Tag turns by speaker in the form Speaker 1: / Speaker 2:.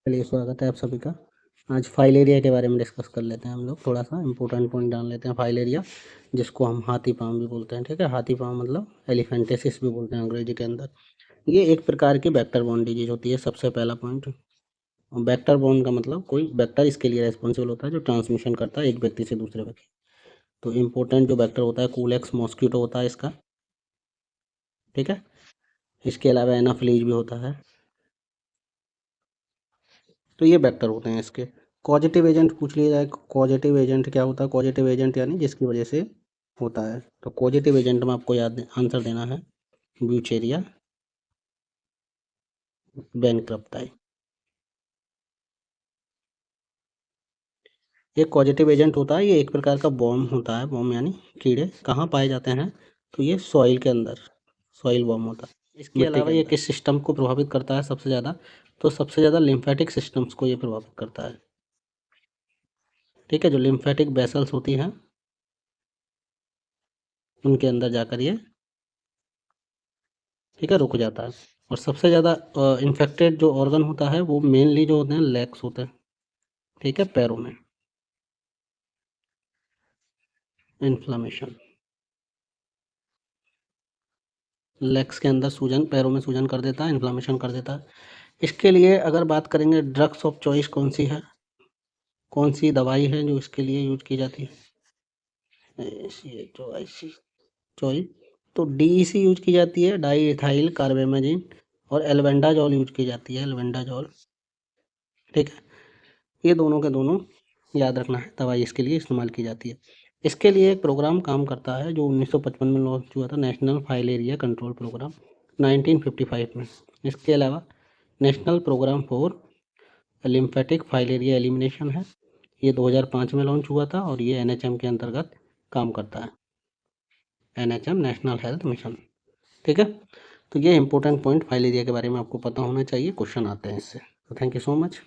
Speaker 1: चलिए, स्वागत है आप सभी का। आज फाइलेरिया के बारे में डिस्कस कर लेते हैं हम लोग। थोड़ा सा इंपॉर्टेंट पॉइंट जान लेते हैं। फाइलेरिया, जिसको हम हाथी पाँव भी बोलते हैं, ठीक है। हाथी पाँव मतलब एलिफेंटेसिस भी बोलते हैं अंग्रेजी के अंदर। ये एक प्रकार की वेक्टर बोर्न डिजीज होती है, सबसे पहला पॉइंट। वेक्टर बोर्न का मतलब कोई वेक्टर इसके लिए रेस्पॉन्सिबल होता है जो ट्रांसमिशन करता है एक व्यक्ति से दूसरे व्यक्ति। तो इम्पोर्टेंट जो वेक्टर होता है कूलेक्स मॉस्किटो होता है इसका, ठीक है। इसके अलावा एनाफिलीज भी होता है। तो ये वेक्टर होते हैं इसके। कॉजेटिव एजेंट पूछ लिया जाए, कॉजेटिव एजेंट क्या होता है? कॉजेटिव एजेंट यानी जिसकी वजह से होता है। तो कॉजेटिव एजेंट में आपको आंसर देना है ब्यूचेरिया बैंक्रप्टाई। ये कॉजेटिव एजेंट होता है, ये एक प्रकार का बॉम्ब होता है। बॉम्ब यानी कीड़े कहाँ पाए जाते हैं? तो ये सॉइल के अंदर, सॉइल बॉम्ब होता है। इसके अलावा ये किस सिस्टम को प्रभावित करता है सबसे ज़्यादा? तो सबसे ज़्यादा लिम्फेटिक सिस्टम्स को ये प्रभावित करता है, ठीक है। जो लिम्फेटिक वेसल्स होती हैं उनके अंदर जाकर ये, ठीक है, रुक जाता है। और सबसे ज़्यादा इन्फेक्टेड जो ऑर्गन होता है वो मेनली जो होते हैं लेग्स होते हैं, ठीक है, पैरों में। इन्फ्लामेशन, लेग्स के अंदर सूजन, पैरों में सूजन कर देता है, इन्फ्लामेशन कर देता है। इसके लिए अगर बात करेंगे ड्रग्स ऑफ चॉइस कौन सी है, कौन सी दवाई है जो इसके लिए यूज की जाती है? चॉइस तो डीईसी यूज की जाती है, डाई इथाइल कार्बेमाजिन। और एल्बेंडाजोल यूज की जाती है, एल्बेंडाजोल, ठीक है। ये दोनों के दोनों याद रखना है, दवाई इसके लिए इस्तेमाल की जाती है। इसके लिए एक प्रोग्राम काम करता है जो 1955 में लॉन्च हुआ था, नेशनल फाइलेरिया कंट्रोल प्रोग्राम 1955 में। इसके अलावा national programme for lymphatic filariasis elimination है, ये 2005 में लॉन्च हुआ था और ये एनएचएम के अंतर्गत काम करता है, एनएचएम नेशनल हेल्थ मिशन, ठीक है। तो ये इंपॉर्टेंट पॉइंट फाइलेरिया के बारे में आपको पता होना चाहिए, क्वेश्चन आते हैं इससे। तो थैंक यू सो मच।